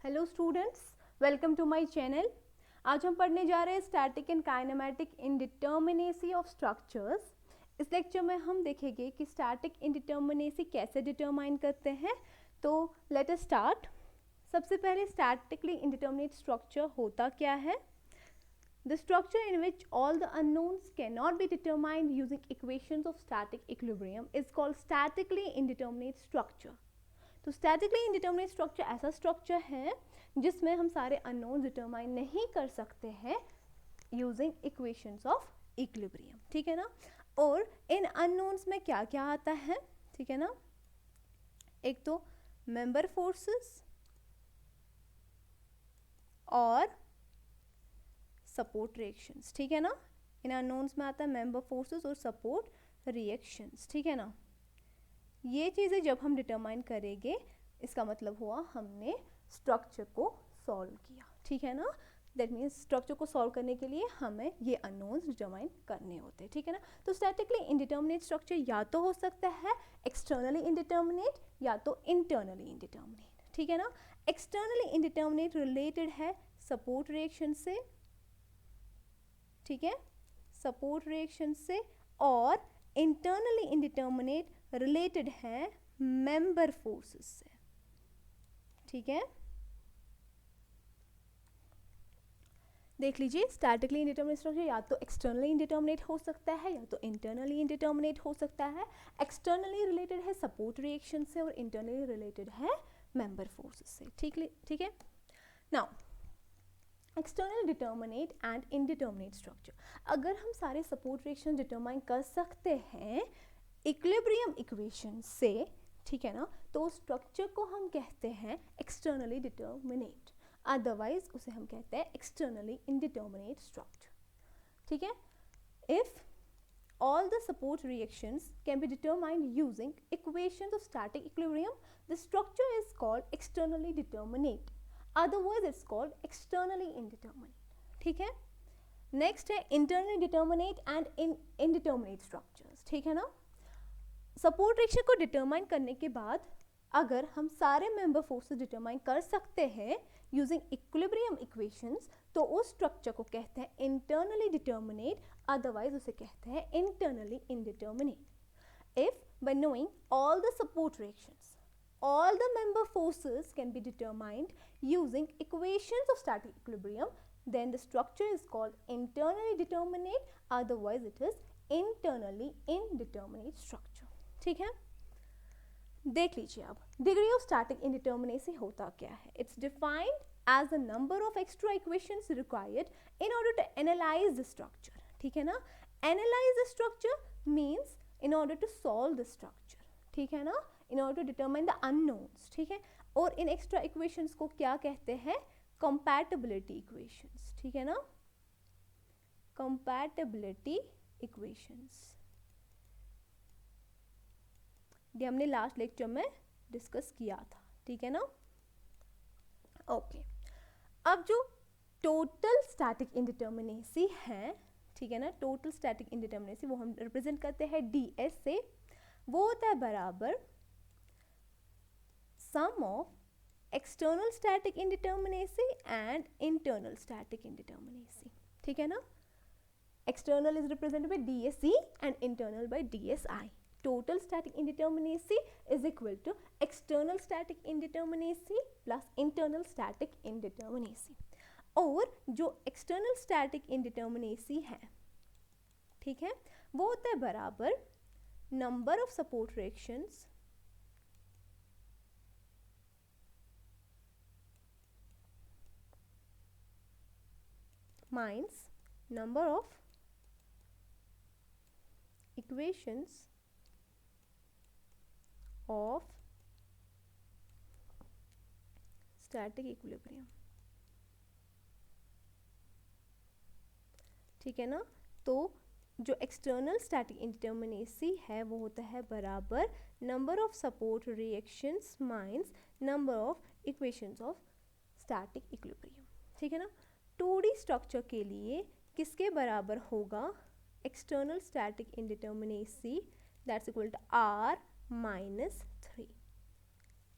Hello students, welcome to my channel. आज हम पढ़ने जा रहे हैं static and kinematic indeterminacy of structures. इस लेक्चर में हम देखेंगे कि स्टैटिक इंडिटर्मिनेसी कैसे डिटरमाइन करते हैं। तो लेट अस स्टार्ट। सबसे पहले स्टैटिकली इंडिटर्मिनेट स्ट्रक्चर होता क्या है? The structure in which all the unknowns cannot be determined using equations of static equilibrium is called statically indeterminate structure. तो स्टैटिकली इंडिटर्मिनेट स्ट्रक्चर ऐसा स्ट्रक्चर है जिसमें हम सारे अननोन डिटरमाइन नहीं कर सकते हैं यूजिंग इक्वेशंस ऑफ इक्विलिब्रियम। ठीक है ना। और इन अननोन्स में क्या क्या आता है? ठीक है ना। एक तो मेंबर फोर्सेस और सपोर्ट रिएक्शंस। ठीक है ना। इन अननोन्स में आता है मेंबर फोर्सेस और सपोर्ट रिएक्शंस। ठीक है ना। ये चीज़ें जब हम डिटरमाइन करेंगे इसका मतलब हुआ हमने स्ट्रक्चर को सॉल्व किया। ठीक है ना। दैट मीन्स स्ट्रक्चर को सॉल्व करने के लिए हमें ये अननोन्स डिटरमाइन करने होते हैं। ठीक है ना। तो स्टैटिकली इंडिटर्मिनेट स्ट्रक्चर या तो हो सकता है एक्सटर्नली इंडिटर्मिनेट या तो इंटरनली इंडिटर्मिनेट। ठीक है ना। एक्सटर्नली इंडिटर्मिनेट रिलेटेड है सपोर्ट रिएक्शन से। ठीक है, सपोर्ट रिएक्शन से। और इंटरनली इंडिटर्मिनेट रिलेटेड है मेंबर फोर्सेस से। ठीक है, देख लीजिए स्टैटिकली इंडिटर्मिनेट स्ट्रक्चर या तो एक्सटर्नली इंडिटर्मिनेट हो सकता है या तो इंटरनली इंडिटर्मिनेट हो सकता है। एक्सटर्नली रिलेटेड है सपोर्ट रिएक्शन से और इंटरनली रिलेटेड है मेंबर फोर्सेस से। ठीक है। Now external determinate and indeterminate structure, अगर हम सारे सपोर्ट रिएक्शन डिटरमाइन कर सकते हैं इक्विलिब्रियम इक्वेशन से, ठीक है ना, तो स्ट्रक्चर को हम कहते हैं एक्सटर्नली डिटर्मिनेट, अदरवाइज उसे हम कहते हैं एक्सटर्नली इंडिटर्मिनेट स्ट्रक्चर। ठीक है। If all the support reactions can be determined using equations of static equilibrium, the structure is called externally determinate, otherwise it's called externally indeterminate. ठीक है। नेक्स्ट है internally determinate and indeterminate structures। ठीक है ना। Support reaction को determine करने के बाद अगर हम सारे मेंबर फोर्सेस डिटरमाइन कर सकते हैं यूजिंग इक्विलिब्रियम इक्वेशंस, तो उस स्ट्रक्चर को कहते हैं इंटरनली डिटर्मिनेट, अदरवाइज उसे कहते हैं internally indeterminate. If bye knowing all the support reactions all the member forces can be determined using equations of static equilibrium, then the structure is called internally determinate, otherwise it is internally indeterminate structure। ठीक है। देख लीजिए अब degree of static indeterminacy होता क्या है। It's defined as the number of extra equations required in order to analyse the structure. ठीक है ना। Analyse the structure means in order to solve the structure. ठीक है ना। In order to determine the unknowns. ठीक है। और इन extra equations को क्या कहते हैं? Compatibility equations. ठीक है ना। कंपैटिबिलिटी इक्वेशंस ये हमने लास्ट लेक्चर में डिस्कस किया था। ठीक है ना। ओके, अब जो टोटल स्टैटिक इंडिटर्मिनेसी है, ठीक है ना, टोटल स्टैटिक इंडिटर्मिनेसी वो हम रिप्रेजेंट करते हैं ds से। वो होता है बराबर sum of external static indeterminacy and internal static indeterminacy. ठीक है ना। External is represented by dsc and internal by dsi. Total static indeterminacy is equal to external static indeterminacy plus internal static indeterminacy. और जो external static indeterminacy है, ठीक है, वो होता है बराबर number of support reactions minus number of equations of static equilibrium। ठीक है ना। तो जो एक्सटर्नल स्टैटिक इंडिटर्मिनेसी है वो होता है बराबर number of support reactions minus number of equations of static equilibrium. ठीक है ना। 2D स्ट्रक्चर के लिए किसके बराबर होगा? External static indeterminacy that's equal to r -3।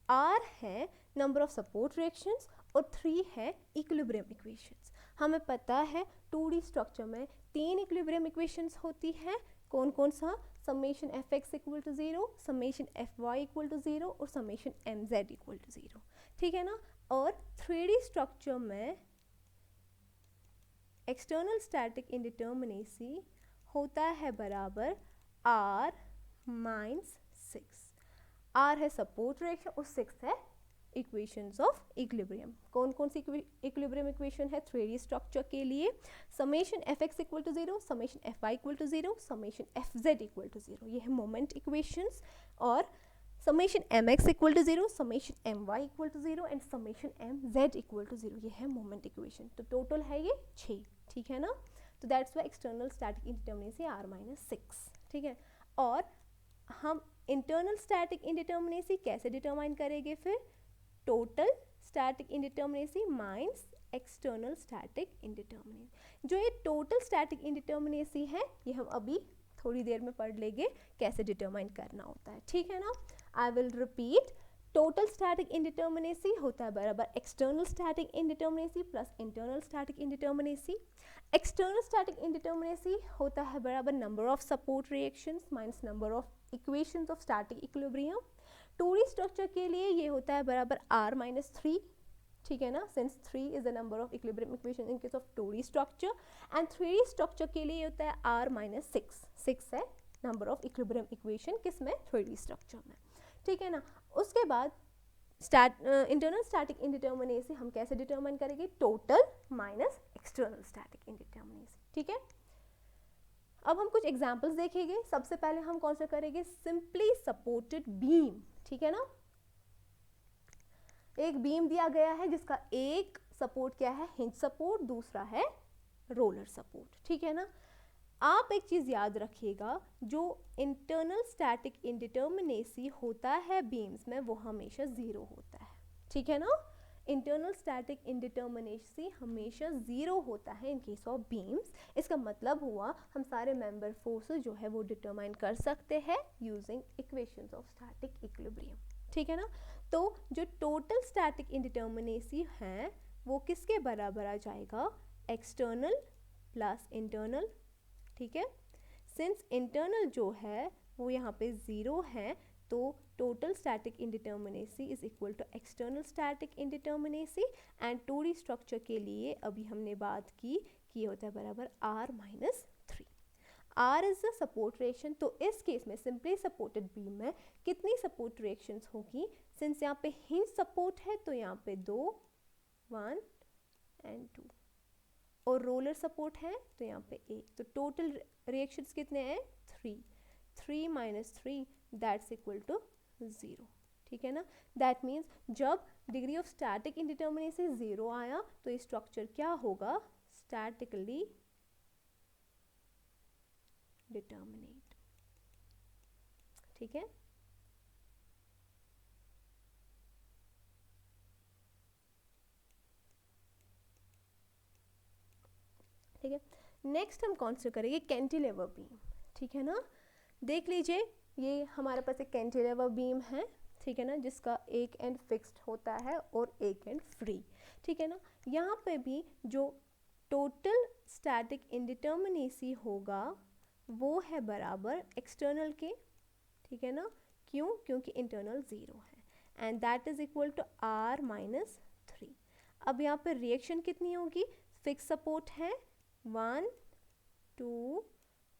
r है नंबर ऑफ सपोर्ट रिएक्शंस, और 3 है इक्विलिब्रियम इक्वेशंस। हमें पता है 2D स्ट्रक्चर में 3 इक्विलिब्रियम इक्वेशंस होती है। कौन कौन सा? Summation F X equal to 0, summation F Y equal to 0 और summation M Z equal to 0, ठीक है ना। और 3D स्ट्रक्चर में एक्सटर्नल स्टैटिक इंडिटर्मिनेसी होता है बराबर R माइनस 6। R है सपोर्ट रिएक्शन और 6 है इक्वेशंस ऑफ इक्विलिब्रियम। कौन कौन सी इक्विलिब्रियम इक्वेशन है 3D स्ट्रक्चर के लिए? Summation F X equal to 0, summation F Y equal to 0, summation F Z equal to 0, ये है मोमेंट इक्वेशंस। और summation M X equal to 0, summation M Y equal to 0 and summation M Z equal to 0, ये है moment equation. तो total है ये 6, ठीक है ना। तो that's why external static indeterminacy R minus 6, ठीक है। और हम इंटरनल स्टैटिक इंडिटर्मिनेसी कैसे डिटरमाइन करेंगे फिर? Total static indeterminacy minus external static indeterminacy. जो ये टोटल स्टैटिक इंडिटर्मिनेसी है ये हम अभी थोड़ी देर में पढ़ लेंगे कैसे डिटरमाइन करना होता है, ठीक है ना। I will repeat, total static indeterminacy होता है बराबर external static indeterminacy plus internal static indeterminacy. External static indeterminacy होता है बराबर number of support reactions minus number of equations of static equilibrium. 2D structure के लिए ये होता है बराबर R माइनस 3, ठीक है ना, since 3 is the number of equilibrium equation in case of 2D structure. And 3D structure के लिए होता है R माइनस 6, 6 है नंबर ऑफ इक्विलिब्रियम इक्वेशन किस में? 3D स्ट्रक्चर में, ठीक है ना। उसके बाद इंटरनल स्टैटिक इंडिटर्मिनेसी हम कैसे डिटरमाइन करेंगे? Total minus external static indeterminacy, ठीक है। अब हम कुछ एग्जांपल्स देखेंगे। सबसे पहले हम कौन सा करेंगे? सिंपली सपोर्टेड बीम, ठीक है ना। एक बीम दिया गया है जिसका एक सपोर्ट क्या है? हिंज सपोर्ट, दूसरा है रोलर सपोर्ट, ठीक है ना। आप एक चीज याद रखिएगा, जो इंटरनल स्टैटिक इंडिटर्मिनेसी होता है बीम्स में वो हमेशा 0 होता है, ठीक है ना। इंटरनल स्टैटिक इंडिटर्मिनेसी हमेशा 0 होता है इन केस ऑफ बीम्स। इसका मतलब हुआ हम सारे मेंबर फोर्सेस जो है वो डिटरमाइन कर सकते हैं using equations of static equilibrium, ठीक है ना। तो जो टोटल स्टैटिक इंडिटर्मिनेसी है वो किसके बराबर आ जाएगा? एक्सटर्नल प्लस इंटरनल, ठीक है। सिंस इंटरनल जो है वो यहाँ पे 0 है तो total static indeterminacy is equal to external static indeterminacy. And 2D structure के लिए अभी हमने बात की कि ये होता है बराबर R minus 3। R is the support reaction, तो इस केस में सिंपली सपोर्टेड बीम में कितनी सपोर्ट रिएक्शंस होगी? सिंस यहाँ पे हिंज सपोर्ट है तो यहाँ पे 2, 1 एंड 2, और रोलर सपोर्ट है तो यहाँ पे 1, तो टोटल रिएक्शंस कितने हैं? 3, 3 माइनस 3 दैट्स इक्वल टू 0, ठीक है ना। दैट मीन्स जब डिग्री ऑफ स्टैटिक इंडिटर्मिनेसी 0 आया तो ये स्ट्रक्चर क्या होगा? स्टैटिकली डिटर्मिनेट, ठीक है। ठीक है, नेक्स्ट हम कौन सा करेंगे? कैंटिलीवर बीम, ठीक है ना। देख लीजिए ये हमारे पास एक कैंटिलीवर बीम है, ठीक है ना, जिसका एक एंड फिक्स्ड होता है और एक एंड फ्री, ठीक है ना। यहाँ पे भी जो टोटल स्टैटिक इंडिटर्मिनेसी होगा वो है बराबर एक्सटर्नल के, ठीक है ना। क्यों? क्योंकि इंटरनल 0 है and that is equal to R minus 3। अब यहाँ पे रिएक्शन कितनी होगी? फिक्स सपोर्ट है 1, 2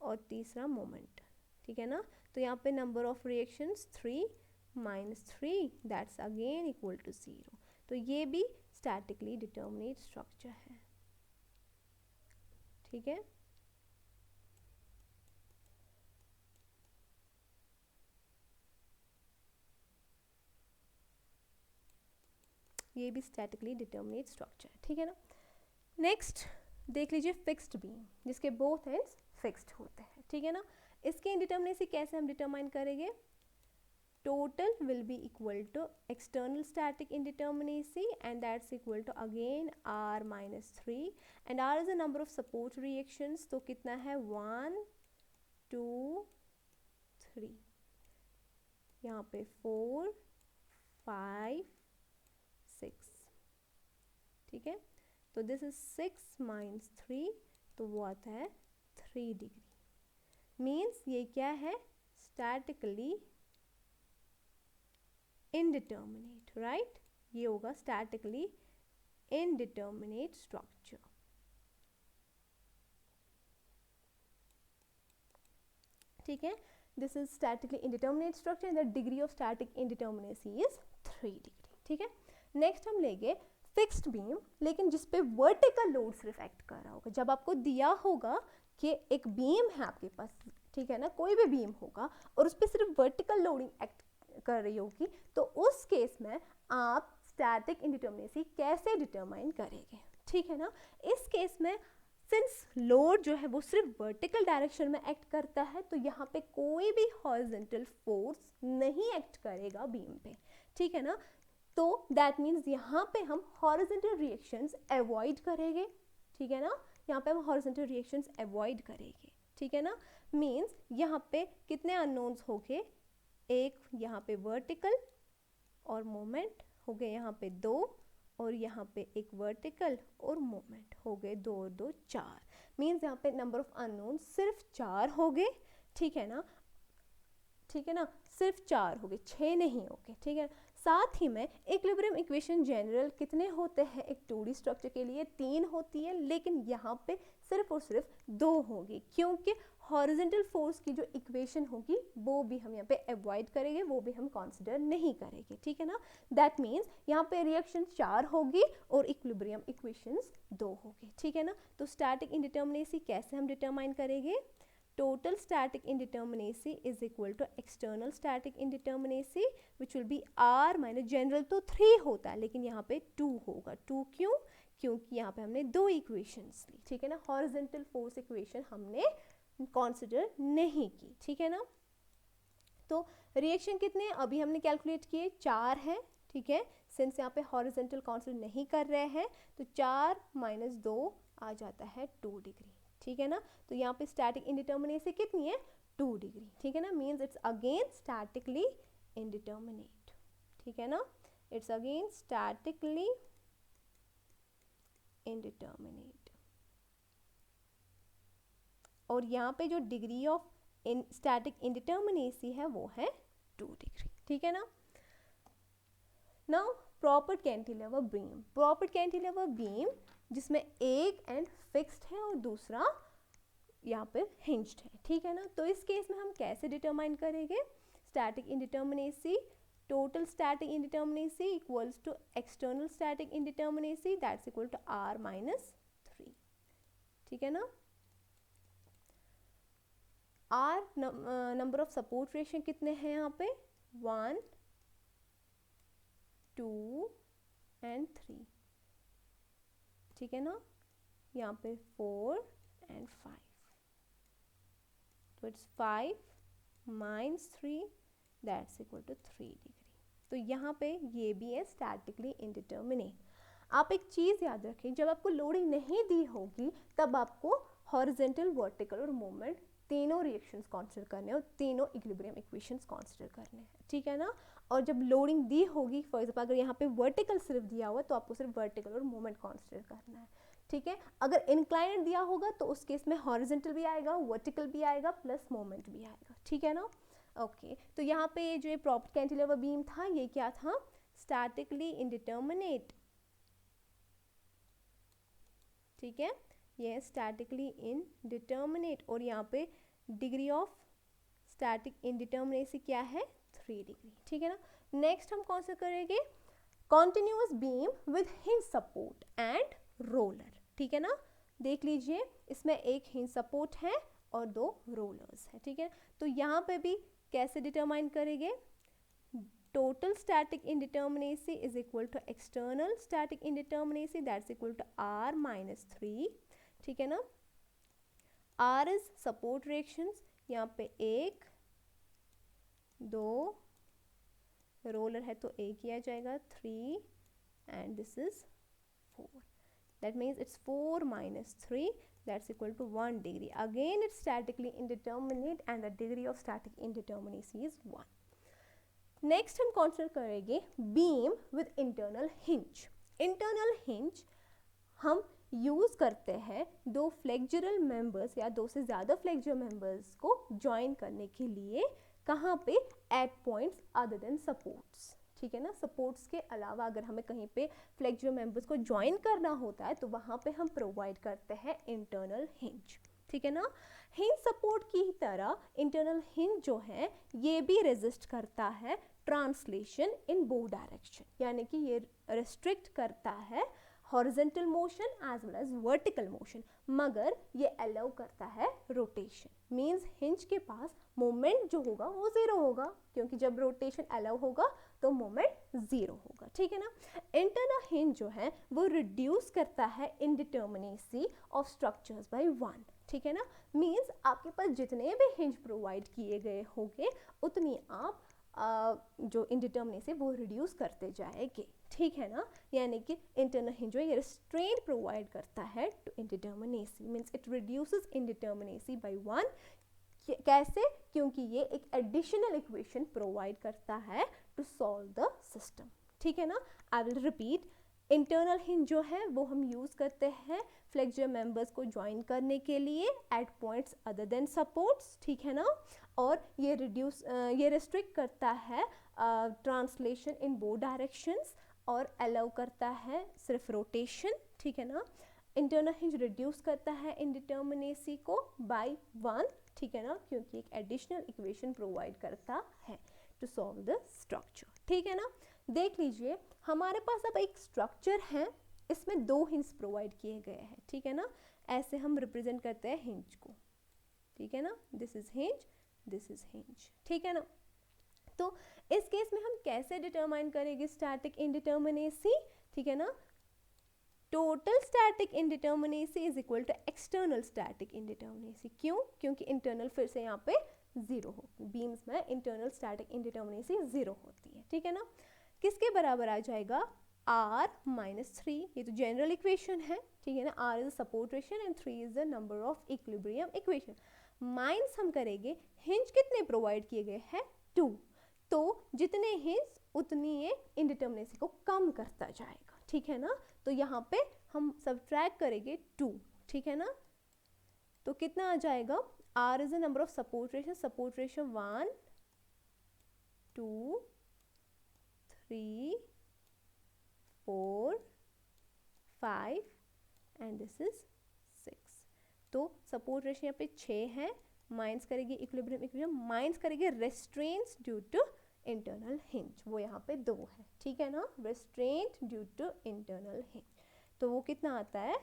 और तीसरा मोमेंट, ठीक है ना। तो यहाँ पे number of reactions 3 minus 3 that's again equal to 0। तो ये भी स्टैटिकली डिटर्मिनेट स्ट्रक्चर है, ठीक है। ये भी स्टैटिकली डिटर्मिनेट स्ट्रक्चर है, ठीक है ना। नेक्स्ट देख लीजिए फिक्स्ड बीम, जिसके बोथ एंड्स फिक्स्ड होते हैं, ठीक है ना। इसके इंडिटर्मिनेसी कैसे हम डिटरमाइन करेंगे? Total will be equal to external static indeterminacy and that's equal to again R minus 3 and R is the number of support reactions, तो कितना है? 1, 2, 3, यहाँ पे 4, 5, ठीक है, तो दिस इज 6 माइनस 3, तो वो आता है 3 डिग्री। मीन्स ये क्या है, स्टैटिकली इनडिटर्मिनेट, राइट, ये होगा स्टैटिकली इनडिटर्मिनेट स्ट्रक्चर। ठीक है, this is statically indeterminate structure and the degree of static indeterminacy is 3 degree. ठीक है, नेक्स्ट हम लेंगे फिक्स्ड बीम, लेकिन जिसपे वर्टिकल लोड सिर्फ एक्ट कर रहा होगा। जब आपको दिया होगा कि एक बीम है आपके पास, ठीक है ना, कोई भी बीम होगा और उस पर सिर्फ वर्टिकल लोडिंग एक्ट कर रही होगी, तो उस केस में आप स्टैटिक इंडिटर्मिनेसी कैसे डिटरमाइन करेंगे। ठीक है ना, इस केस में सिंस लोड जो है वो सिर्फ वर्टिकल डायरेक्शन में एक्ट करता है, तो यहाँ पे कोई भी हॉरिजॉन्टल फोर्स नहीं एक्ट करेगा बीम पे। ठीक है ना, तो दैट मीन्स यहाँ पे हम हॉरिजॉन्टल रिएक्शंस अवॉइड करेंगे। ठीक है ना, यहाँ पे हम हॉरिजॉन्टल रिएक्शंस अवॉइड करेंगे। ठीक है ना, मीन्स यहाँ पे कितने अननोन्स हो गए, एक यहाँ पे वर्टिकल और मोमेंट हो गए यहाँ पे 2, और यहाँ पे एक वर्टिकल और मोमेंट हो गए 2 और 2 4। मीन्स यहाँ पे नंबर ऑफ अननोन सिर्फ 4 हो गए। ठीक है ना, ठीक है ना, सिर्फ 4 हो गए, 6 नहीं हो गए। ठीक है, साथ ही में इक्विलिब्रियम इक्वेशन जनरल कितने होते हैं एक 2D स्ट्रक्चर के लिए, 3 होती है, लेकिन यहाँ पे सिर्फ और सिर्फ 2 होगी, क्योंकि हॉरिजॉन्टल फोर्स की जो इक्वेशन होगी वो भी हम यहाँ पे अवॉइड करेंगे, वो भी हम कंसीडर नहीं करेंगे। ठीक है ना, दैट मीन्स यहाँ पे रिएक्शन 4 होगी और इक्विलिब्रियम इक्वेशंस 2 होगी। ठीक है ना, तो स्टैटिक इंडिटर्मिनेसी कैसे हम डिटरमाइन करेंगे, total static indeterminacy is equal to external static indeterminacy which will be r minus general तो 3 होता है, लेकिन यहाँ पे 2 होगा। 2 क्यों, क्योंकि यहाँ पे हमने 2 इक्वेशंस ली। ठीक है ना, हॉरिजॉन्टल फोर्स इक्वेशन हमने कंसिडर नहीं की। ठीक है ना, तो रिएक्शन कितने अभी हमने कैलकुलेट किए, 4 है। ठीक है, सिंस यहाँ पे हॉरिजॉन्टल कंसिडर नहीं कर रहे हैं, तो 4 माइनस 2 आ जाता है 2 डिग्री। ठीक है ना, तो यहाँ पे स्टैटिक इंडिटर्मिनेसी कितनी है, 2 डिग्री। ठीक है ना, means it's again statically indeterminate. ठीक है ना, इट्स अगेन स्टैटिकली इंडिटर्मिनेट। और यहाँ पे जो डिग्री ऑफ स्टैटिक इंडिटर्मिनेसी है वो है 2 डिग्री। ठीक है ना, now proper cantilever beam. Proper cantilever beam जिसमें एक एंड फिक्स्ड है और दूसरा यहाँ पे हिंज्ड है। ठीक है ना, तो इस केस में हम कैसे डिटरमाइन करेंगे, static indeterminacy, total static indeterminacy equals to external static indeterminacy that's equal to r minus 3। ठीक है ना, r number of support reaction कितने हैं यहाँ पे, 1 2 एंड 3। ठीक है ना, यहाँ पे 4 एंड 5, तो it's 5 minus 3 that's equal to 3 degree. तो यहाँ पे ये भी है स्टैटिकली इंडिटर्मिनेट। आप एक चीज़ याद रखें, जब आपको लोडिंग नहीं दी होगी तब आपको हॉरिजॉन्टल, वर्टिकल और मोमेंट तीनों रिएक्शंस कंसीडर करने हैं और तीनों इक्विलिब्रियम इक्वेशंस कंसीडर करने हैं। ठीक है ना, और जब लोडिंग दी होगी, फॉर एग्जांपल अगर यहाँ पे वर्टिकल सिर्फ दिया हुआ है तो आपको सिर्फ वर्टिकल और मोमेंट कंसीडर करना है। ठीक है, अगर इंक्लाइंड दिया होगा तो उस केस में हॉरिजॉन्टल भी आएगा, वर्टिकल भी आएगा, प्लस मोमेंट भी आएगा। ठीक है ना, ओके, तो यहाँ पे जो प्रॉपर कैंटिलीवर बीम था ये क्या था, स्टैटिकली इंडिटर्मिनेट। ठीक है, ये स्टैटिकली इनडिटर्मिनेट, और यहाँ पे डिग्री ऑफ स्टैटिक इंडिटर्मिनेसी क्या है, 3 डिग्री। ठीक है ना, नेक्स्ट हम कौन सा करेंगे, continuous beam with hinge support and roller. ठीक है ना, देख लीजिए इसमें एक हिंज सपोर्ट है और 2 रोलर्स है। ठीक है, तो यहाँ पे भी कैसे डिटरमाइन करेंगे, total static indeterminacy is equal to external static indeterminacy that's equal to r minus 3। ठीक है ना, r इज सपोर्ट रिएक्शंस, यहाँ पे 1 2 रोलर है तो 1 किया जाएगा, 3 and this is 4। That means it's 4 minus 3 that's equal to 1 degree. Again it's statically indeterminate and the degree of static indeterminacy is 1. Next हम consider करेंगे beam with internal hinge. Internal hinge हम use करते हैं दो flexural members या दो से ज़्यादा फ्लेक्सुरल मेंबर्स को ज्वाइन करने के लिए, कहाँ पे, at points other than supports, ठीक है ना। सपोर्ट्स के अलावा अगर हमें कहीं पे फ्लेक्सुरल मेंबर्स को ज्वाइन करना होता है तो वहाँ पे हम प्रोवाइड करते हैं इंटरनल हिंज, ठीक है ना। हिंज सपोर्ट की तरह इंटरनल हिंज जो है ये भी रेजिस्ट करता है ट्रांसलेशन इन बोथ डायरेक्शन, यानी कि ये रिस्ट्रिक्ट करता है horizontal motion as well as vertical motion, मगर ये अलाउ करता है रोटेशन। मींस हिंज के पास मोमेंट जो होगा वो ज़ीरो होगा, क्योंकि जब रोटेशन अलाउ होगा तो मोमेंट ज़ीरो होगा, ठीक है ना। इंटरनल हिंज जो है वो रिड्यूस करता है इनडिटर्मिनेसी ऑफ स्ट्रक्चर्स बाय 1, ठीक है ना। मींस आपके पास जितने भी हिंज प्रोवाइड किए गए होंगे उतनी आप जो इनडिटर्मिनेसी वो रिड्यूस करते जाएंगे, ठीक है ना। यानी कि इंटरनल हिंज जो है ये रिस्ट्रेंट प्रोवाइड करता है to indeterminacy, means it reduces indeterminacy by 1। कैसे? क्योंकि ये एक एडिशनल इक्वेशन प्रोवाइड करता है टू सॉल्व द सिस्टम, ठीक है ना। I will repeat, internal hinge जो है वो हम यूज़ करते हैं फ्लेक्सुरल मेंबर्स को ज्वाइन करने के लिए at points other than supports, ठीक है ना। और ये रिस्ट्रिक्ट करता है ट्रांसलेशन इन बोथ डायरेक्शंस और अलाउ करता है सिर्फ रोटेशन, ठीक है ना। इंटरनल हिंज रिड्यूस करता है इनडिटर्मिनेसी को बाय 1, ठीक है ना, क्योंकि एक एडिशनल इक्वेशन प्रोवाइड करता है टू सॉल्व द स्ट्रक्चर, ठीक है ना। देख लीजिए हमारे पास अब एक स्ट्रक्चर है, इसमें दो हिंज प्रोवाइड किए गए हैं, ठीक है ना। ऐसे हम रिप्रेजेंट करते हैं हिंज को, ठीक है ना। This is hinge, this is hinge, ठीक है ना। तो इस केस में हम कैसे डिटरमाइन करेंगे स्टैटिक इनडिटर्मिनेसी, ठीक है ना। Total static indeterminacy is equal to external static indeterminacy. क्यों? क्योंकि इंटरनल फिर से यहाँ पे जीरो हो, बीम्स में इंटरनल स्टैटिक इनडिटर्मिनेसी जीरो होती है, ठीक है ना। किसके बराबर आ जाएगा? r माइनस 3, ये तो जनरल इक्वेशन है, ठीक है ना। r is support ratio and 3 is the number of equilibrium equation. Minus हम करेंगे, हिंज कितने प्रोवाइड किए गए हैं? 2, तो जितने हिंज उतनी ये इनडिटर्मिनेसी को कम करता जाएगा, ठीक है ना। तो यहाँ पे हम सब्ट्रैक्ट करेंगे 2, ठीक है ना। तो कितना आ जाएगा? r is the number of support ratio 1 2 3 4 5 and this is 6। तो सपोर्ट रेशियो यहाँ पे 6 है, माइनस करेंगे इक्विलिब्रियम माइनस करेंगे restraints due to internal hinge, वो यहाँ पे 2 है, ठीक है ना। Restraint due to internal hinge, तो वो कितना आता है?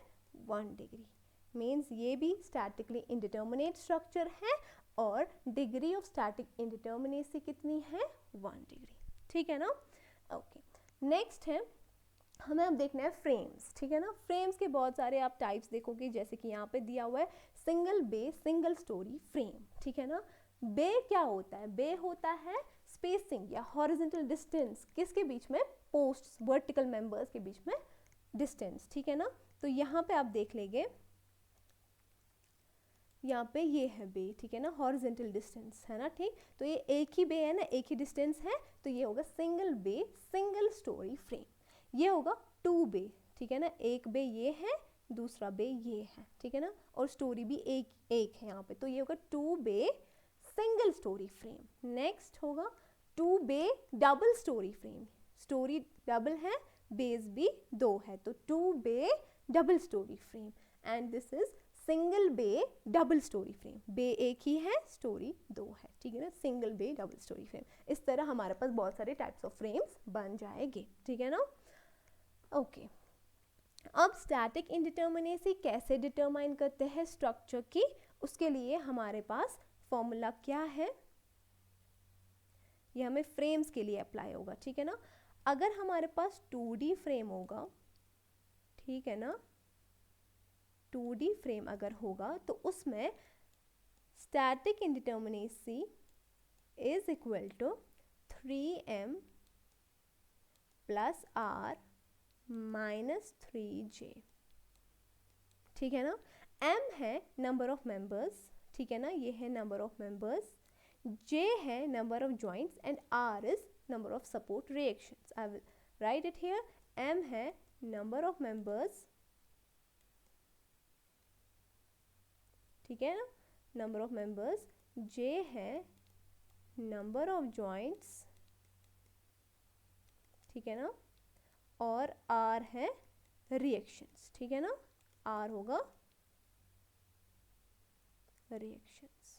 1 डिग्री। मीन्स ये भी स्टैटिकली इंडिटर्मिनेट स्ट्रक्चर है और डिग्री ऑफ स्टैटिक इंडिटर्मिनेसी कितनी है? 1 डिग्री, ठीक है ना। ओके, नेक्स्ट है हमें अब देखना है फ्रेम्स, ठीक है ना। फ्रेम्स के बहुत सारे आप टाइप्स देखोगे, जैसे कि यहाँ पे दिया हुआ है सिंगल बे सिंगल स्टोरी फ्रेम, ठीक है ना। बे क्या होता है? बे होता है स्पेसिंग या हॉरिजॉन्टल डिस्टेंस किसके बीच में? पोस्ट्स, वर्टिकल मेंबर्स के बीच में डिस्टेंस, ठीक है ना। तो यहाँ पे आप देख लेंगे, यहाँ पे ये है बे, ठीक है ना, हॉरिजॉन्टल डिस्टेंस है ना, ठीक। तो ये एक ही बे है ना, एक ही डिस्टेंस है, तो ये होगा सिंगल बे सिंगल स्टोरी फ्रेम। ये होगा 2 बे, ठीक है ना, एक बे ये है, दूसरा बे ये है, ठीक है ना, और स्टोरी भी एक है यहाँ पे, तो ये होगा 2 bay single storey frame. Next होगा 2 bay double storey frame, storey double है, बेस भी 2 है, तो 2 bay double storey frame. And this is single bay double storey frame, bay एक ही है, स्टोरी 2 है, ठीक है ना, single bay double storey frame. इस तरह हमारे पास बहुत सारे टाइप्स ऑफ फ्रेम्स बन जाएंगे, ठीक है ना। ओके, अब स्टैटिक इंडिटर्मिनेसी कैसे डिटरमाइन करते हैं स्ट्रक्चर की? उसके लिए हमारे पास फॉर्मूला क्या है? ये हमें फ्रेम्स के लिए अप्लाई होगा, ठीक है ना। अगर हमारे पास 2D फ्रेम होगा, ठीक है ना, 2D फ्रेम अगर होगा तो उसमें static indeterminacy is equal to 3m plus r minus 3j, ठीक है ना। m है नंबर ऑफ मेंबर्स, ठीक है ना, ये है नंबर ऑफ मेंबर्स, j है number of joints and r is number of support reactions. I will write it here, m है नंबर ऑफ मेंबर्स, ठीक है ना, नंबर ऑफ मेंबर्स, जे है नंबर ऑफ जॉइंट्स, ठीक है ना, और आर है रिएक्शंस, ठीक है ना, आर होगा रिएक्शंस,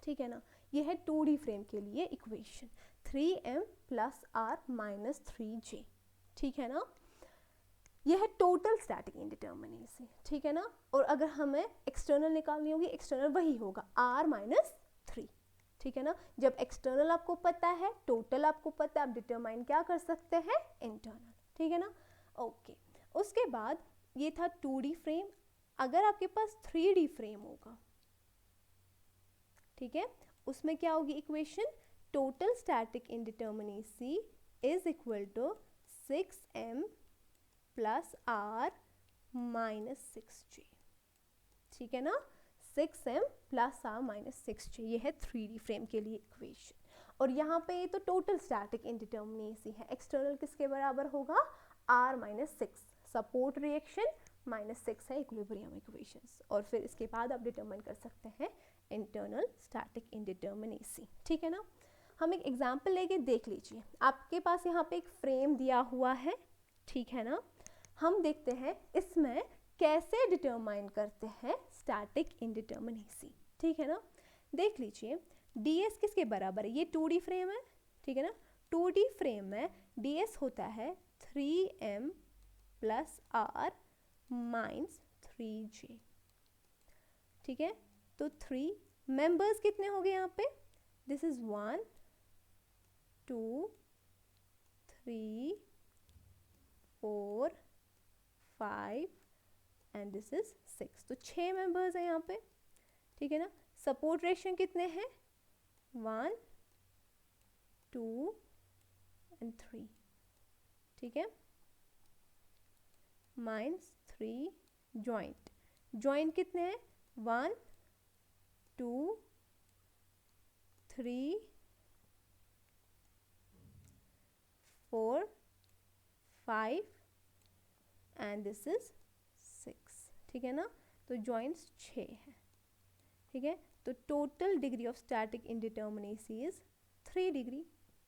ठीक है ना। ये है 2D फ्रेम के लिए equation 3m plus are minus 3j, ठीक है ना। यह है टोटल स्टैटिक इंडिटर्मिनेसी, ठीक है ना। और अगर हमें एक्सटर्नल निकालनी होगी, एक्सटर्नल वही होगा r माइनस 3, ठीक है ना। जब एक्सटर्नल आपको पता है, टोटल आपको पता है, आप डिटरमाइन क्या कर सकते हैं, इंटरनल, ठीक है ना। ओके, उसके बाद ये था 2D फ्रेम। अगर आपके पास 3D फ्रेम होगा, ठीक है, उसमें क्या होगी equation, total static indeterminacy is equal to 6m plus r minus 6j, ठीक है ना, 6m plus r minus 6j, ये है 3D फ्रेम के लिए इक्वेशन। और यहाँ पे ये तो टोटल स्टैटिक इंडिटर्मिनेसी है, एक्सटर्नल किसके बराबर होगा, r minus 6, support reaction minus 6 है इक्विलिब्रियम इक्वेशंस। और फिर इसके बाद आप डिटरमाइन कर सकते हैं इंटरनल स्टैटिक इंडिटर्मिनेसी, ठीक है ना। हम एक एग्जांपल लेके देख लीजिए, आपके पास यहाँ पे एक फ्रेम दिया हुआ है, ठीक है ना। हम देखते हैं इसमें कैसे डिटरमाइन करते हैं स्टैटिक इंडिटर्मिनेसी, ठीक है ना। देख लीजिए ds किसके बराबर है, ये 2D फ्रेम है, ठीक है ना। 2D फ्रेम में ds होता है 3m plus r minus 3j, ठीक है। तो 3 मेंबर्स कितने हो गए यहाँ पे, this is 1 2 3 4 5 and this is 6, तो 6 मेंबर्स हैं यहाँ पे, ठीक है ना। सपोर्ट रिएक्शन कितने हैं, 1 2 एंड 3, ठीक है, माइनस 3 जॉइंट, जॉइंट कितने हैं, 1 2 3 4 5 एंड दिस इज 6, ठीक है ना। तो जॉइंट्स 6 हैं, ठीक है। तो total degree of static indeterminacy is 3 degree,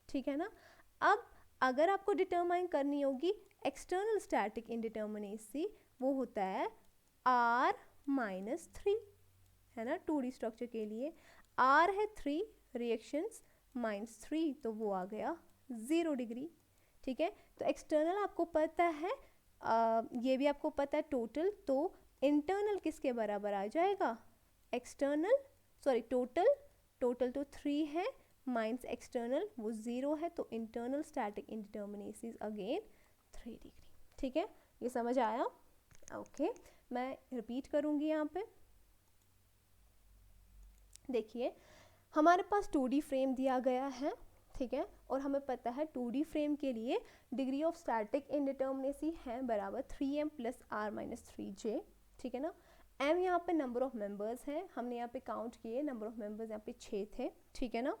ठीक है ना। अब अगर आपको डिटरमाइन करनी होगी एक्सटर्नल स्टैटिक इंडिटर्मिनेसी, वो होता है r माइनस 3, है ना, 2D स्ट्रक्चर के लिए r है 3, रिएक्शंस माइनस 3, तो वो आ गया 0 डिग्री, ठीक है। तो एक्सटर्नल आपको पता है, ये भी आपको पता है टोटल, तो इंटरनल किसके बराबर आ जाएगा, एक्सटर्नल सॉरी टोटल, टोटल तो 3 है माइनस एक्सटर्नल वो 0 है, तो internal static indeterminacy is again 3 degree, ठीक है। ये समझ आया, ओके। मैं रिपीट करूँगी यहाँ पे, देखिए हमारे पास 2D फ्रेम दिया गया है, ठीक है, और हमें पता है 2D फ्रेम के लिए डिग्री ऑफ स्टैटिक इंडिटर्मिनेसी है बराबर 3m plus r minus 3j, ठीक है ना। m यहाँ पे नंबर ऑफ मेंबर्स हैं, हमने यहाँ पे काउंट किए, नंबर ऑफ मेंबर्स यहाँ पे 6 थे, ठीक है ना।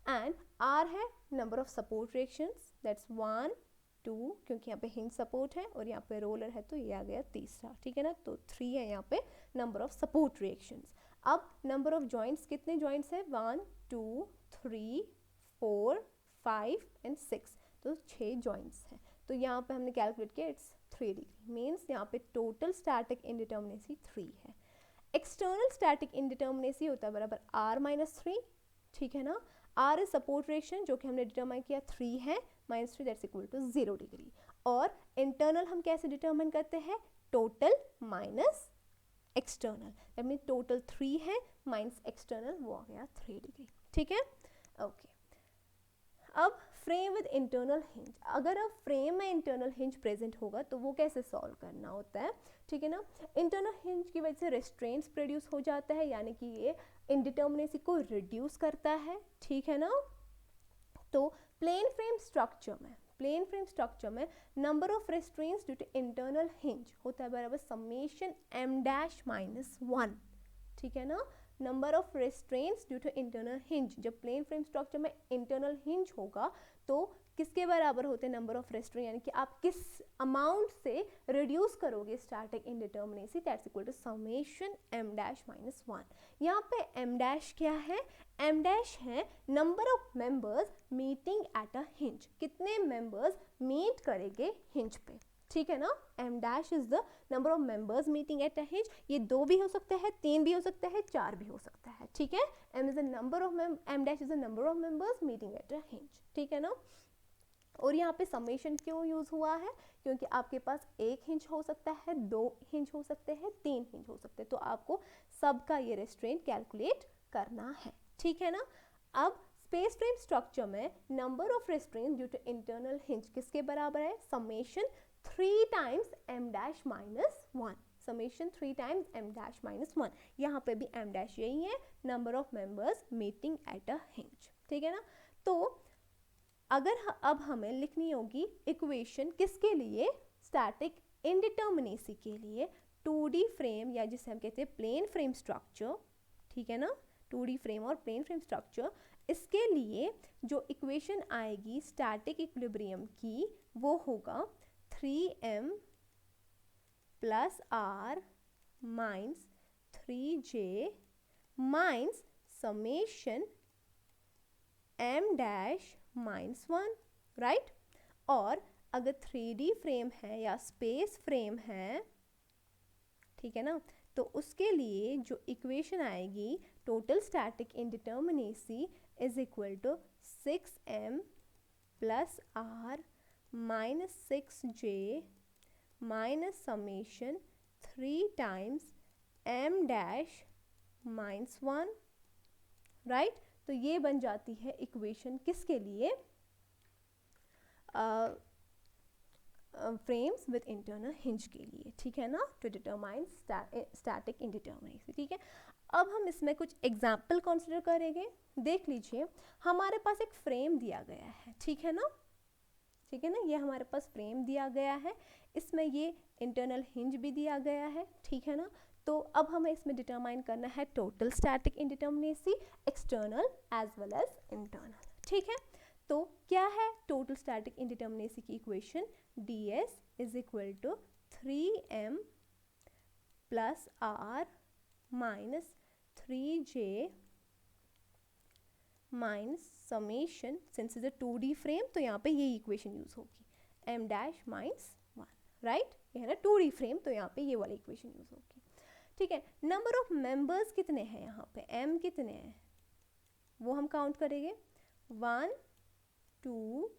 एंड r है number of support reactions, that's 1 2, क्योंकि यहाँ पे हिंज सपोर्ट है और यहाँ पे रोलर है, तो ये आ गया तीसरा, ठीक है ना। तो 3 है यहाँ पे नंबर ऑफ सपोर्ट रिएक्शंस। अब नंबर ऑफ जॉइंट्स, कितने जॉइंट्स है, 1 2 3 4 5 एंड 6, तो 6 जॉइंट्स हैं। तो यहाँ पे हमने कैलकुलेट किया, इट्स 3 डिग्री, मीन्स यहाँ पे टोटल स्टैटिक इंडिटर्मिनेसी 3 है। एक्सटर्नल स्टैटिक इंडिटर्मिनेसी होता है बराबर r माइनस 3, ठीक है ना। r इज सपोर्ट रिएक्शन जो कि हमने डिटरमाइन किया 3 है, minus 3 that's equal to 0 degree. और इंटरनल हम कैसे डिटरमाइन करते हैं, total minus external, that mean total 3 है माइनस एक्सटर्नल, वो आ गया 3 डिग्री, ठीक है, ओके। अब फ्रेम विद इंटरनल हिंज, अगर अब फ्रेम में इंटरनल हिंज प्रेजेंट होगा तो वो कैसे सॉल्व करना होता है, ठीक है ना। इंटरनल हिंज की वजह से रेस्ट्रेंट्स प्रोड्यूस हो जाता है, यानी कि ये इंडिटर्मिनेसी को रिड्यूस करता है, ठीक है ना। तो प्लेन फ्रेम स्ट्रक्चर में number of restraints due to internal hinge होता है बराबर समेशन m डैश माइनस 1, ठीक है ना। Number of restraints due to internal hinge, जब प्लेन फ्रेम स्ट्रक्चर में इंटरनल हिंज होगा तो किसके बराबर होते हैं, नंबर ऑफ रेस्टोरेंट, यानी कि आप किस अमाउंट से रिड्यूस करोगे static indeterminacy, that's equal to summation m dash minus 1। यहाँ पे m डैश क्या है, m डैश है number of members meeting at a hinge, कितने मेंबर्स मीट करेंगे हिंज पे, ठीक है ना। m dash is the number of members meeting at a hinge, ये 2 भी हो सकता है, 3 भी हो सकता है, 4 भी हो सकता है, ठीक है। m is the number of m dash is the number of members meeting at a hinge, ठीक है ना। और यहाँ पे समेशन क्यों यूज हुआ है, क्योंकि आपके पास 1 हिंज हो सकता है, 2 हिंज हो सकते हैं, 3 हिंज हो सकते हैं, तो आपको सबका ये रेस्ट्रेंट कैलकुलेट करना है, ठीक है ना। अब स्पेस फ्रेम स्ट्रक्चर में number of restraint due to internal hinge किसके बराबर है, summation 3 times m dash minus 1, summation 3 times m dash minus 1। यहाँ पे भी m डैश यही है, number of members meeting at a hinge, ठीक है ना। तो अगर अब हमें लिखनी होगी इक्वेशन किसके लिए, स्टैटिक इंडिटर्मिनेसी के लिए, 2D फ्रेम या जिसे हम कहते हैं प्लेन फ्रेम स्ट्रक्चर, ठीक है ना, 2D फ्रेम और प्लेन फ्रेम स्ट्रक्चर, इसके लिए जो इक्वेशन आएगी स्टैटिक इक्विलिब्रियम की वो होगा 3m plus r minus 3j minus summation m dash minus 1, right. और अगर 3D फ्रेम है या स्पेस फ्रेम है, ठीक है ना, तो उसके लिए जो इक्वेशन आएगी total static indeterminacy is equal to 6m plus r minus 6j minus summation 3 times m dash minus 1, right. तो ये बन जाती है इक्वेशन किसके लिए, फ्रेम्स विद इंटरनल हिंज के लिए, ठीक है ना, टू डिटरमाइन स्टैटिक इंडिटर्मिनेसी, ठीक है। अब हम इसमें कुछ एग्जाम्पल कंसिडर करेंगे। देख लीजिए, हमारे पास एक फ्रेम दिया गया है, ठीक है ना, ठीक है ना, ये हमारे पास फ्रेम दिया गया है, इसमें ये इंटरनल हिंज भी दिया गया है, ठीक है ना। तो अब हमें इसमें डिटरमाइन करना है total static indeterminacy, external as well as internal, ठीक है। तो क्या है टोटल स्टैटिक इंडिटर्मिनेसी की equation, ds is equal to 3m plus r minus 3j minus summation, since is a 2D frame तो यहाँ पे ये इक्वेशन यूज होगी, m डैश माइनस 1, राइट। ये है ना 2D फ्रेम, तो यहाँ पे ये वाली इक्वेशन यूज होगी, ठीक है। नंबर ऑफ मेंबर्स कितने हैं यहाँ पे, m कितने हैं वो हम काउंट करेंगे, 1 2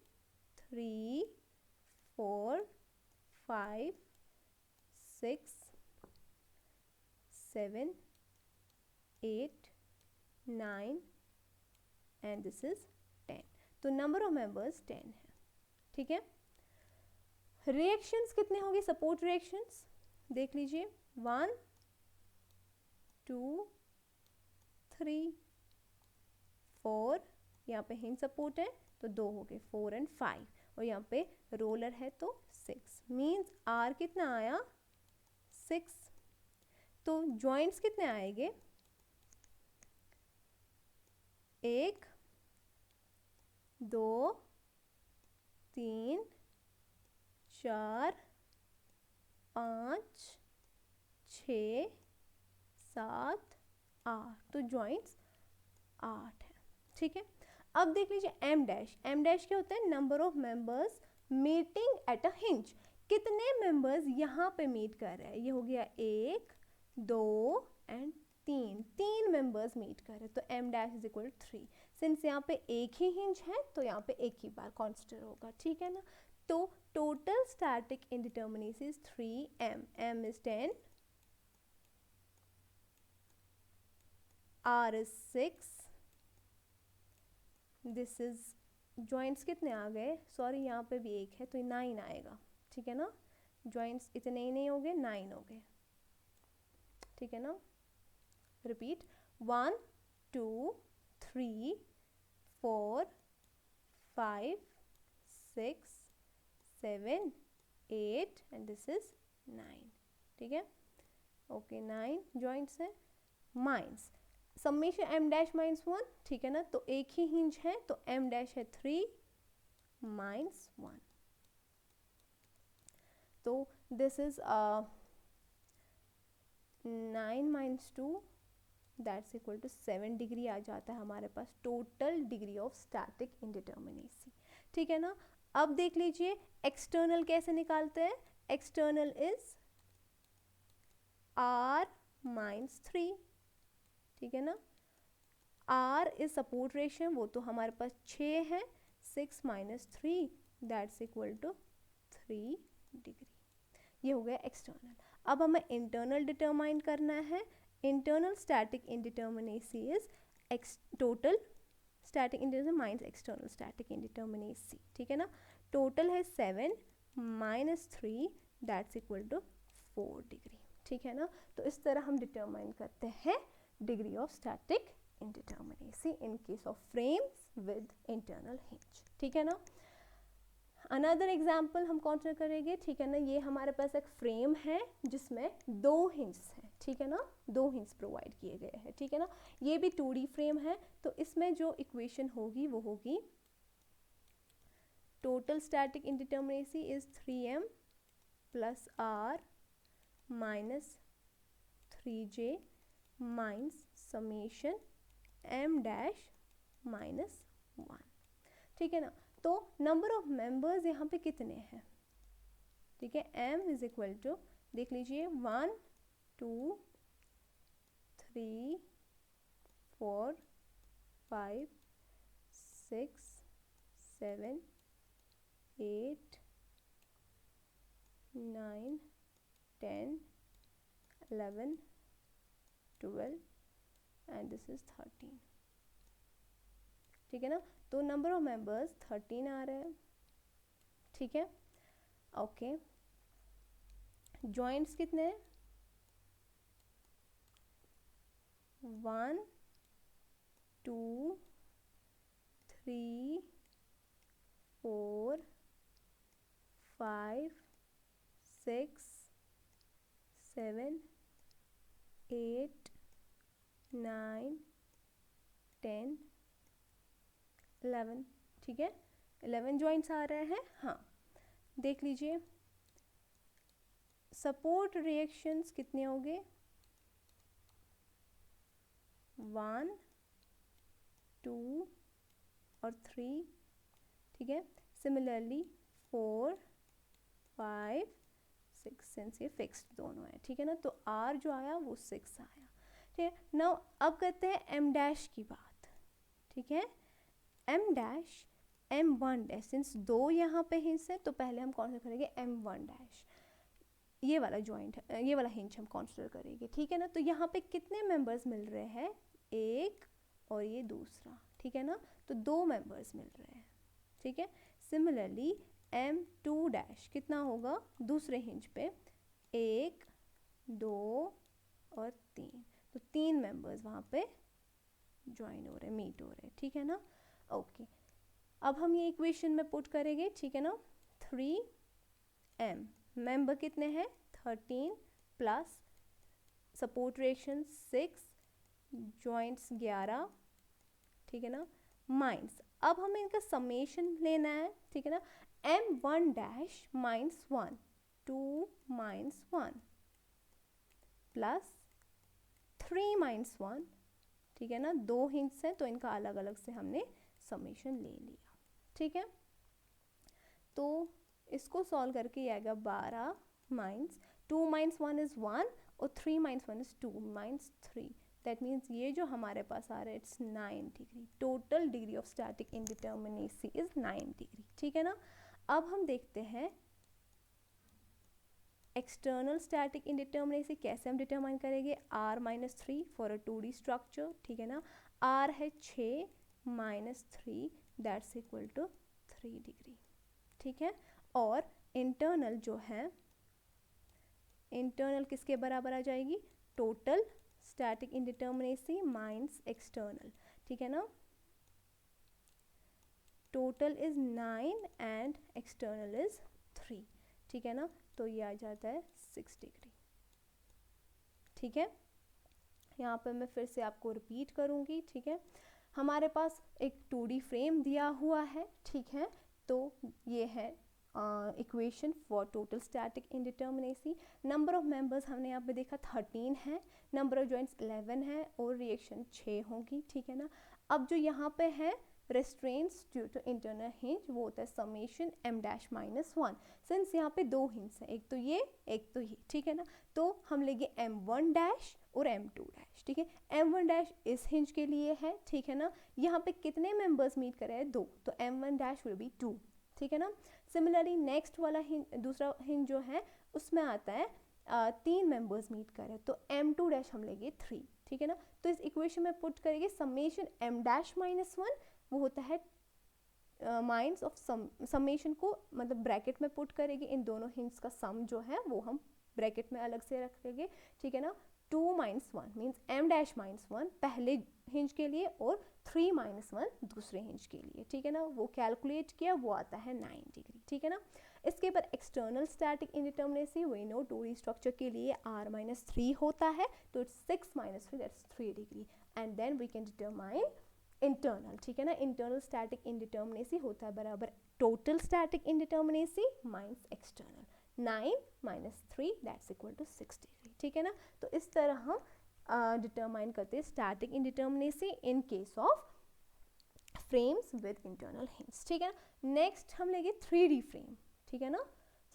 3 4 5 6 7 8 9 एंड दिस इज 10, तो नंबर ऑफ मेंबर्स 10 है, ठीक है। रिएक्शंस कितने होंगे, सपोर्ट रिएक्शंस देख लीजिए, 1 2 3 4, यहाँ पे हिंज सपोर्ट है तो 2 हो गए, 4 एंड 5, और यहाँ पे रोलर है तो 6, मीन्स R कितना आया 6। तो जॉइंट्स कितने आएंगे, 1 2 3 4 5 6 7 8, तो जॉइंट्स 8 है, ठीक है। अब देख लीजिए m डैश, m डैश क्या होता है, number of members meeting at a hinge, कितने मेंबर्स यहाँ पे मीट कर रहे हैं, ये हो गया 1 2 एंड 3, 3 मेंबर्स मीट कर रहे हैं, तो m dash is equal 3, since यहाँ पे एक ही हिंज है तो यहाँ पे एक ही बार कॉन्सिडर होगा, ठीक है ना। तो total static indeterminacy is 3m, m is 10, r is 6, this is joints कितने आ गए, सॉरी यहाँ पे भी एक है तो 9 आएगा, ठीक है ना, जॉइंट्स इतने ही नहीं हो गए, 9 हो गए, ठीक है ना। रिपीट, 1 2 3 4 5 6 7 8 एंड दिस इज 9, ठीक है, ओके 9 जॉइंट्स है, minus summation m dash minus 1, ठीक है ना, तो एक ही हिंज है तो m डैश है 3 -1. तो this is 9 - 2 that's equal to 7 degree आ जाता है हमारे पास total degree of static indeterminacy. ठीक है ना. अब देख लीजिए एक्सटर्नल कैसे निकालते हैं. External is r -3. ठीक है ना. r इज सपोर्ट रेशियो, वो तो हमारे पास 6 है. 6 - 3 दैट्स इक्वल टू 3 डिग्री. ये हो गया एक्सटर्नल. अब हमें इंटरनल डिटरमाइन करना है. Internal static indeterminacy is total static indeterminacy minus external static indeterminacy. ठीक है ना. टोटल है 7 - 3 दैट्स इक्वल टू 4 डिग्री. ठीक है ना. तो इस तरह हम डिटरमाइन करते हैं degree of static indeterminacy in case of frames with internal hinge. ठीक है ना. अनदर एग्जाम्पल हम कंसिडर करेंगे. ठीक है ना. ये हमारे पास एक फ्रेम है जिसमें 2 हिंज हैं. ठीक है ना. 2 हिंज प्रोवाइड किए गए हैं. ठीक है ना. ये भी 2D फ्रेम है. तो इसमें जो इक्वेशन होगी वो होगी total static indeterminacy is 3m plus r minus 3j minus summation m dash minus 1. ठीक है ना. तो नंबर ऑफ मेंबर्स यहाँ पे कितने हैं. ठीक है. m इज इक्वल टू देख लीजिए 1 2 3 4 5 6 7 8 9 10 11 12 एंड दिस इज 13. ठीक है ना. तो नंबर ऑफ मेंबर्स 13 आ रहे हैं. ठीक है. ओके. जॉइंट्स कितने हैं. 1 2 3 4 5 6 7 8 9 10 11. ठीक है. 11 जॉइंट्स आ रहे हैं. हाँ. देख लीजिए सपोर्ट रिएक्शंस कितने होंगे. 1 2 और 3. ठीक है. सिमिलरली 4 5 6 सिंस ये फिक्स्ड दोनों है. ठीक है ना. तो R जो आया वो 6 आया. ठीक है. नाउ अब करते हैं M डैश की बात. ठीक है. M dash M1 dash since 2 यहाँ पे हिंज है तो पहले हम कौन सा करेंगे M1 डैश. ये वाला जॉइंट है, ये वाला हिंज हम कंसीडर करेंगे. ठीक है ना. तो यहाँ पे कितने मेंबर्स मिल रहे हैं. एक और ये दूसरा. ठीक है ना. तो 2 मेंबर्स मिल रहे हैं. ठीक है. सिमिलरली M2 डैश कितना होगा दूसरे हिंज पे 1 2 और 3. तो 3 मेंबर्स वहाँ पे ज्वाइन हो रहे हैं, मीट हो रहे हैं. ठीक है ना. ओके. अब हम ये इक्वेशन में पुट करेंगे. ठीक है ना. 3m मेंबर कितने हैं 13 प्लस सपोर्ट रिएक्शन 6 जॉइंट्स 11. ठीक है ना. माइनस अब हमें इनका समेशन लेना है. ठीक है ना. M1 dash minus 1 2 minus 1 plus 3 minus 1. ठीक है ना. 2 हिंट्स हैं तो इनका अलग अलग से हमने समेशन ले लिया. ठीक है. तो इसको सॉल्व करके ये आएगा 12 माइनस 2 माइनस 1 इज 1 और 3 minus 1 is 2 minus 3. That means ये जो हमारे पास आ रहा है it's 9 degree. Total degree of static indeterminacy is 9 degree. ठीक है ना. अब हम देखते हैं एक्सटर्नल स्टैटिक इंडिटर्मिनेसी कैसे हम डिटरमाइन करेंगे. R-3 for a 2D structure. ठीक है ना. R है 6 minus 3 that's equal to 3 degree. ठीक है. और इंटरनल जो है इंटरनल किसके बराबर आ जाएगी total static indeterminacy minus external. ठीक है ना. Total is 9 and external is 3. ठीक है ना. तो ये आ जाता है 6 डिग्री. ठीक है. यहाँ पर मैं फिर से आपको रिपीट करूँगी. ठीक है. हमारे पास एक 2D फ्रेम दिया हुआ है. ठीक है. तो ये है equation for total static indeterminacy. Number of members हमने यहाँ पे देखा 13 है, नंबर ऑफ जॉइंट्स 11 है और रिएक्शन 6 होगी, ठीक है ना। अब जो यहाँ पे है रेस्ट्रेंट्स ड्यू टू इंटरनल हिंज, वो होता है summation m dash minus 1। Since यहाँ पे दो हिंज हैं, एक तो ये एक तो ये, ठीक है ना, तो हम लेंगे m1 डैश और m2 डैश, ठीक है। m1 डैश इस हिंज के लिए है, ठीक है ना। यहाँ पे कितने मेंबर्स मीट कर रहे हैं, 2, तो m1 डैश विल बी 2, ठीक है ना। सिमिलरली नेक्स्ट वाला हिंज, दूसरा हिंज जो है उसमें आता है 3 मेंबर्स मीट कर रहे हैं, तो m2 डैश हम लेंगे 3, ठीक है ना। तो इस इक्वेशन में पुट करेंगे समेशन m डैश माइनस 1, वो होता है माइनस ऑफ समेशन को मतलब ब्रैकेट में पुट करेंगे, इन दोनों हिंज का सम जो है वो हम ब्रैकेट में अलग से रखेंगे, ठीक है ना। 2 minus 1 means m dash minus 1 पहले हिंज के लिए और 3 माइनस 1 दूसरे हिंज के लिए, ठीक है ना। वो कैलकुलेट किया, वो आता है 9 डिग्री, ठीक है ना। इसके बाद external static indeterminacy, we know 2D structure के लिए r माइनस 3 होता है, तो it's 6 minus 3 that's 3 degree, and then we can determine internal, ठीक है ना। इंटरनल स्टैटिक इंडिटर्मिनेसी होता है बराबर total static indeterminacy minus external, 9 minus 3 that's equal to 6 degree, ठीक है ना। तो इस तरह हम डिटरमाइन करते हैं static indeterminacy in case of frames with internal hinge, ठीक है ना। नेक्स्ट हम लेंगे 3D फ्रेम, ठीक है ना।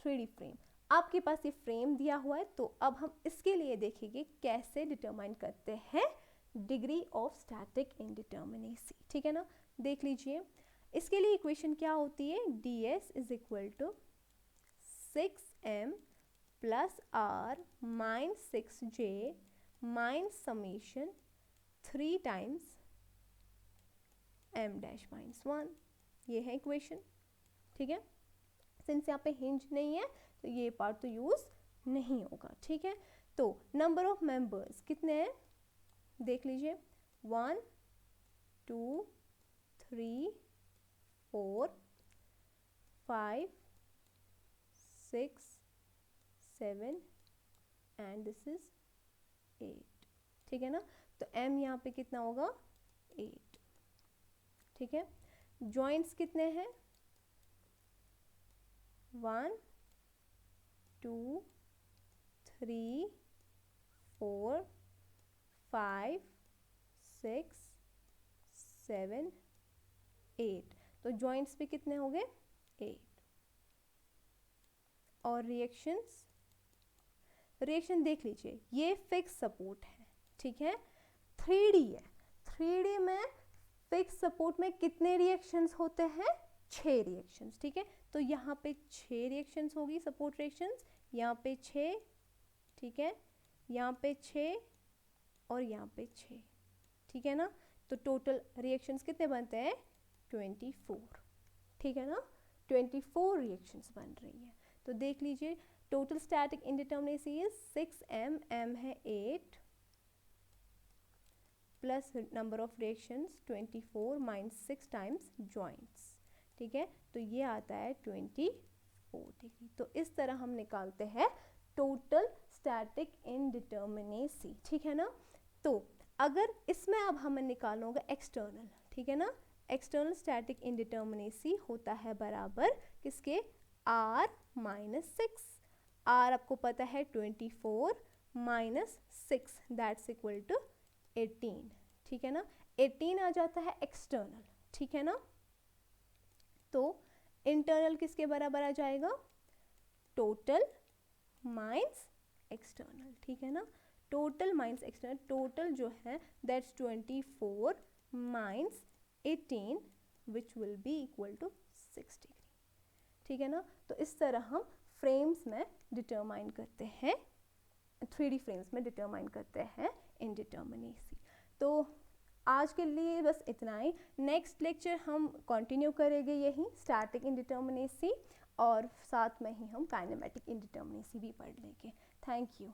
3D फ्रेम, आपके पास ये फ्रेम दिया हुआ है, तो अब हम इसके लिए देखेंगे कैसे डिटरमाइन करते हैं डिग्री ऑफ स्टैटिक इंडिटर्मिनेसी, ठीक है ना। देख लीजिए, इसके लिए इक्वेशन क्या होती है, ds is equal to 6m plus r minus 6j minus summation 3 times m dash minus 1, ये है इक्वेशन, ठीक है। सिंस यहाँ पे हिंज नहीं है तो ये पार्ट तो यूज नहीं होगा, ठीक है। तो नंबर ऑफ मेंबर्स कितने हैं, देख लीजिए, 1 2 3 4 5 6 7 एंड दिस इज 8, ठीक है ना। तो m यहाँ पे कितना होगा 8, ठीक है। जॉइंट्स कितने हैं, 1 2 3 4 5 6 7 8, तो जॉइंट्स भी कितने हो गए 8। और रिएक्शंस, रिएक्शन देख लीजिए, ये फिक्स सपोर्ट है, ठीक है। 3D है, 3D में फिक्स सपोर्ट में कितने रिएक्शंस होते हैं, 6 रिएक्शंस, ठीक है। तो यहाँ पे 6 रिएक्शंस होगी सपोर्ट रिएक्शंस, यहाँ पे 6, ठीक है, यहाँ पे 6 और यहाँ पे 6, ठीक है ना। तो टोटल रिएक्शंस कितने बनते हैं 24, ठीक है ना। 24 रिएक्शंस बन रही है। तो देख लीजिए, total static indeterminacy is 6m, m है 8 plus number of reactions 24 minus 6 times joints, ठीक है। तो ये आता है 24 डिग्री। तो इस तरह हम निकालते हैं टोटल स्टैटिक इंडिटर्मिनेसी, ठीक है ना। तो अगर इसमें अब हमें निकालना होगा एक्सटर्नल, ठीक है ना। एक्सटर्नल स्टैटिक इंडिटर्मिनेसी होता है बराबर किसके, r माइनस 6, r आपको पता है 24 माइनस 6 दैट्स इक्वल टू 18, ठीक है ना। 18 आ जाता है एक्सटर्नल, ठीक है ना। तो इंटरनल किसके बराबर आ जाएगा, टोटल माइनस एक्सटर्नल, ठीक है ना। टोटल माइनस एक्सटर्नल, टोटल जो है that's 24 minus 18 which will be equal to 6 degree, ठीक है ना। तो इस तरह हम फ्रेम्स में डिटरमाइन करते हैं, 3D फ्रेम्स में डिटरमाइन करते हैं इंडिटर्मिनेसी। तो आज के लिए बस इतना ही। नेक्स्ट लेक्चर हम कंटिन्यू करेंगे यही स्टैटिक इंडिटर्मिनेसी, और साथ में ही हम काइनेमेटिक इंडिटर्मिनेसी भी पढ़ लेंगे। Thank you.